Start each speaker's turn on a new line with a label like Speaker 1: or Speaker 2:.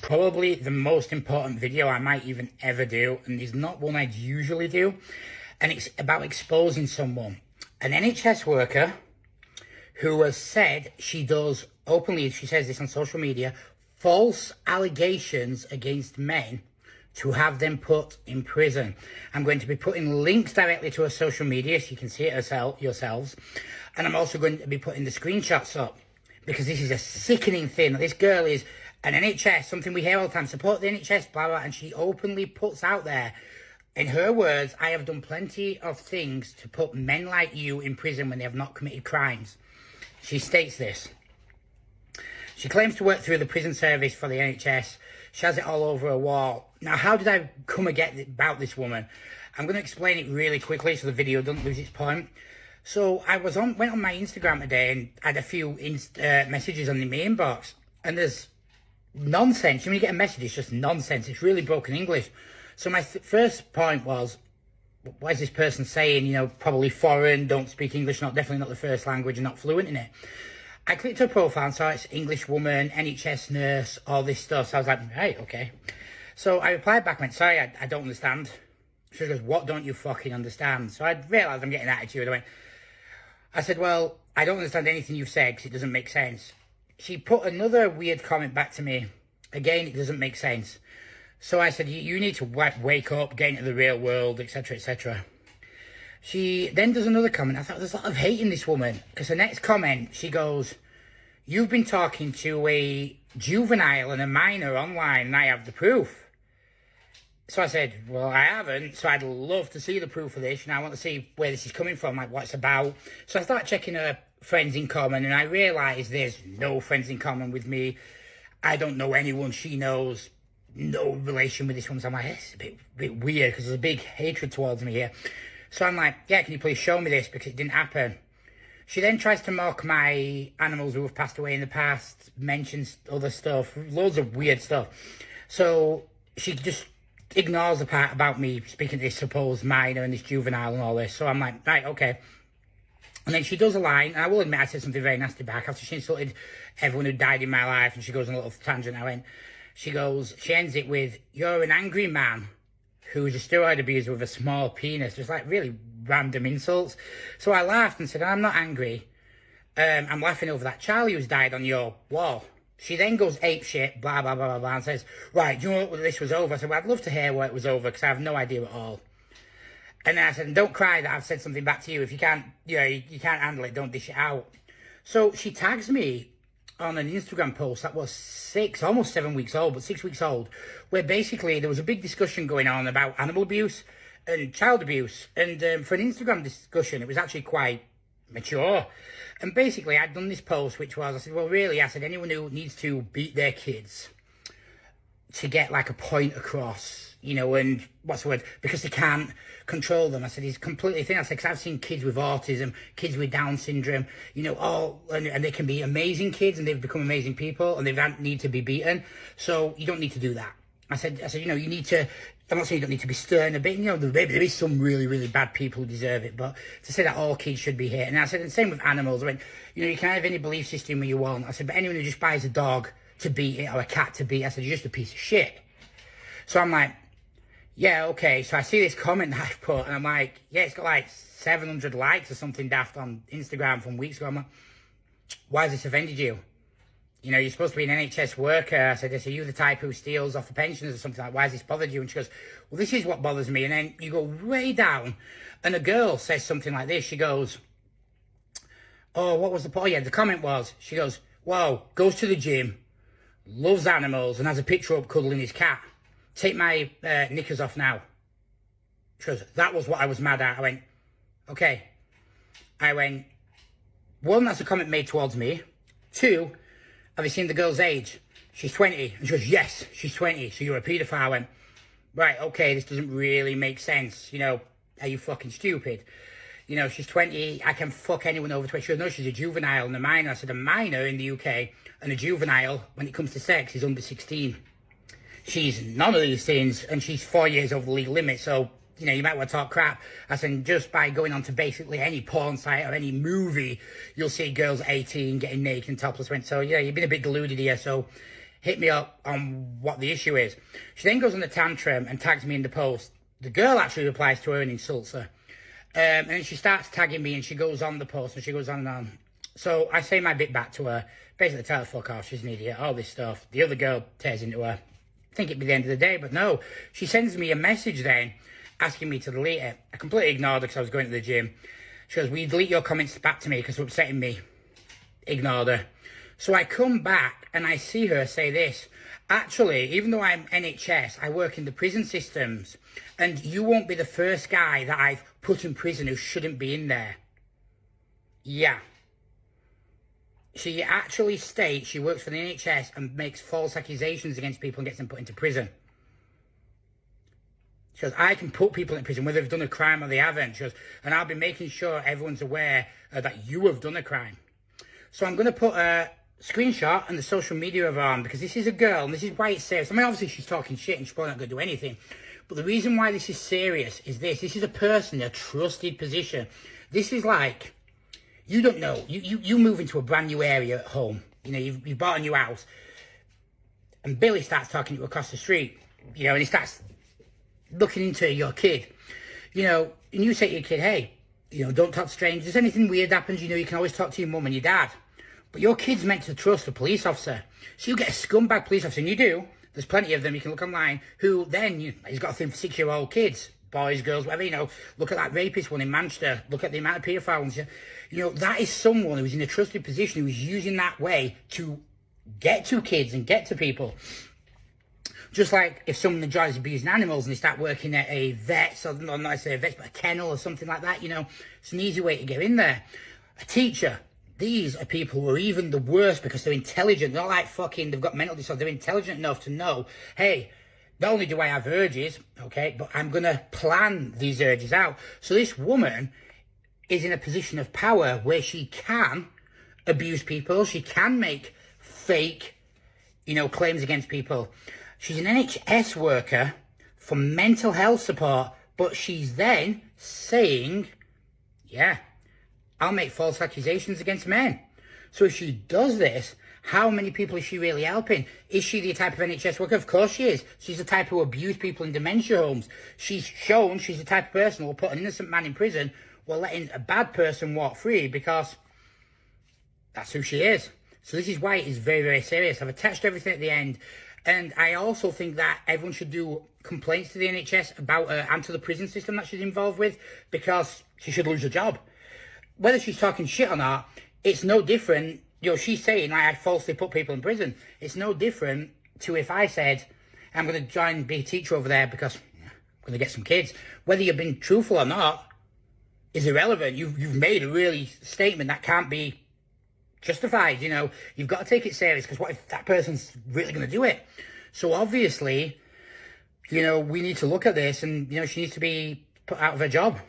Speaker 1: probably the most important video I might even ever do, and it's not one I'd usually do, and it's about exposing someone. An NHS worker who has said she does openly, she says this on social media, false allegations against men to have them put in prison. I'm going to be putting links directly to her social media so you can see it yourselves. And I'm also going to be putting the screenshots up because this is a sickening thing. This girl is an NHS, something we hear all the time, support the NHS, blah, blah, and she openly puts out there, in her words, I have done plenty of things to put men like you in prison when they have not committed crimes. She states this. She claims to work through the prison service for the NHS. She has it all over her wall. Now, how did I come about this woman? I'm going to explain it really quickly so the video doesn't lose its point. So I went on my Instagram today and had a few messages on my inbox. And there's nonsense. When you get a message, it's just nonsense. It's really broken English. So my first point was, what is this person saying? You know, probably foreign, don't speak English, definitely not the first language, and not fluent in it. I clicked her profile and saw it's English woman, NHS nurse, all this stuff. So I was like, right, okay. So I replied back and went, sorry, I don't understand. She goes, what don't you fucking understand? So I realised I'm getting attitude. I said, well, I don't understand anything you've said because it doesn't make sense. She put another weird comment back to me. Again, it doesn't make sense. So I said, you need to wake up, get into the real world, etc., etc. She then does another comment. I thought, there's a lot of hate in this woman. Because the next comment, she goes, you've been talking to a juvenile and a minor online, and I have the proof. So I said, well, I haven't, so I'd love to see the proof of this, and I want to see where this is coming from, like what it's about. So I start checking her friends in common, and I realise there's no friends in common with me. I don't know anyone she knows, no relation with this woman. So I'm like, it's a bit weird, because there's a big hatred towards me here. So I'm like, yeah, can you please show me this, because it didn't happen. She then tries to mock my animals who have passed away in the past, mentions other stuff, loads of weird stuff. So she just ignores the part about me speaking to this supposed minor and this juvenile and all this. So I'm like, right, okay. And then she does a line, and I will admit I said something very nasty back after she insulted everyone who died in my life, and she goes on a little tangent. She ends it with, you're an angry man who's a steroid abuser with a small penis. Just like really random insults. So I laughed and said, I'm not angry. I'm laughing over that Charlie who's died on your wall. She then goes ape shit, blah, blah, blah, blah, blah, and says, right, do you know what this was over? I said, well, I'd love to hear what it was over, because I have no idea at all. And then I said, don't cry that I've said something back to you. If you can't, you can't handle it, don't dish it out. So she tags me on an Instagram post that was almost 7 weeks old, but 6 weeks old, where basically there was a big discussion going on about animal abuse and child abuse. And for an Instagram discussion, it was actually quite mature. And basically, I'd done this post, which was, I said, well, really, I said, anyone who needs to beat their kids to get like a point across, and what's the word? Because they can't control them. I said, it's completely thing. I said, because I've seen kids with autism, kids with Down syndrome, and they can be amazing kids and they've become amazing people and they don't need to be beaten. So you don't need to do that. I said, you need to, I'm not saying you don't need to be stern a bit, there is some really, really bad people who deserve it, but to say that all kids should be hit. And I said, and same with animals. I went, you can have any belief system you want. I said, but anyone who just buys a dog to beat it or a cat to beat, I said, you're just a piece of shit. So I'm like, yeah, okay. So I see this comment that I've put, and I'm like, yeah, it's got like 700 likes or something daft on Instagram from weeks ago. I'm like, why has this offended you? You're supposed to be an NHS worker. I said, are you the type who steals off the pensioners or something like that? Why has this bothered you? And she goes, well, this is what bothers me. And then you go way down, and a girl says something like this. She goes, oh, what was the point? Oh, yeah, the comment was, she goes, wow, goes to the gym, loves animals, and has a picture up cuddling his cat. Take my knickers off now. She goes, that was what I was mad at. I went, okay. I went, one, that's a comment made towards me. Two, have you seen the girl's age? She's 20. And she goes, yes, she's 20. So you're a paedophile. I went, right, okay, this doesn't really make sense. Are you fucking stupid? She's 20. I can fuck anyone over 20. She goes, no, she's a juvenile and a minor. I said, a minor in the UK and a juvenile, when it comes to sex, is under 16. She's none of these things, and she's 4 years over the legal limit. So, you might want to talk crap. I said, just by going on to basically any porn site or any movie, you'll see girls 18 getting naked and topless. So, yeah, you've been a bit deluded here. So, hit me up on what the issue is. She then goes on the tantrum and tags me in the post. The girl actually replies to her and insults her. And then she starts tagging me and she goes on the post and she goes on and on. So I say my bit back to her, basically tell her fuck off, she's an idiot, all this stuff. The other girl tears into her. I think it'd be the end of the day, but no. She sends me a message then asking me to delete it. I completely ignored her because I was going to the gym. She goes, will you delete your comments back to me because they're upsetting me? Ignored her. So I come back and I see her say this. Actually, even though I'm NHS, I work in the prison systems. And you won't be the first guy that I've put in prison who shouldn't be in there. Yeah. She actually states she works for the NHS and makes false accusations against people and gets them put into prison. She goes, I can put people in prison whether they've done a crime or they haven't. She goes, and I'll be making sure everyone's aware that you have done a crime. So I'm going to put a screenshot and the social media of her on because this is a girl and this is why it's serious. I mean, obviously she's talking shit and she's probably not going to do anything. But the reason why this is serious is this. This is a person in a trusted position. This is like... You don't know. You move into a brand new area at home. You know, you've bought a new house. And Billy starts talking to you across the street. You know, and he starts looking into your kid. You know, and you say to your kid, hey, you know, don't talk to strangers. If anything weird happens, you know, you can always talk to your mum and your dad. But your kid's meant to trust a police officer. So you get a scumbag police officer, and you do. There's plenty of them, you can look online, who then, he's got a thing for 6-year-old kids. Boys, girls, whatever, you know, look at that rapist one in Manchester, look at the amount of paedophiles. You know, that is someone who's in a trusted position who is using that way to get to kids and get to people. Just like if someone enjoys abusing animals and they start working at a vet, so not necessarily a vet, but a kennel or something like that, you know, it's an easy way to get in there. A teacher, these are people who are even the worst because they're intelligent. They're not like fucking, they've got mental disorder. They're intelligent enough to know, hey, not only do I have urges, okay, but I'm going to plan these urges out. So this woman is in a position of power where she can abuse people. She can make fake, you know, claims against people. She's an NHS worker for mental health support, but she's then saying, yeah, I'll make false accusations against men. So if she does this, how many people is she really helping? Is she the type of NHS worker? Of course she is. She's the type who abuse people in dementia homes. She's shown she's the type of person who will put an innocent man in prison while letting a bad person walk free because that's who she is. So this is why it is very, very serious. I've attached everything at the end. And I also think that everyone should do complaints to the NHS about her and to the prison system that she's involved with because she should lose her job. Whether she's talking shit or not, it's no different. You know, she's saying I falsely put people in prison. It's no different to if I said, I'm going to try and be a teacher over there because I'm going to get some kids. Whether you've been truthful or not is irrelevant. You've made a really statement that can't be justified, you know. You've got to take it serious because what if that person's really going to do it? So obviously, you know, we need to look at this and, you know, she needs to be put out of her job.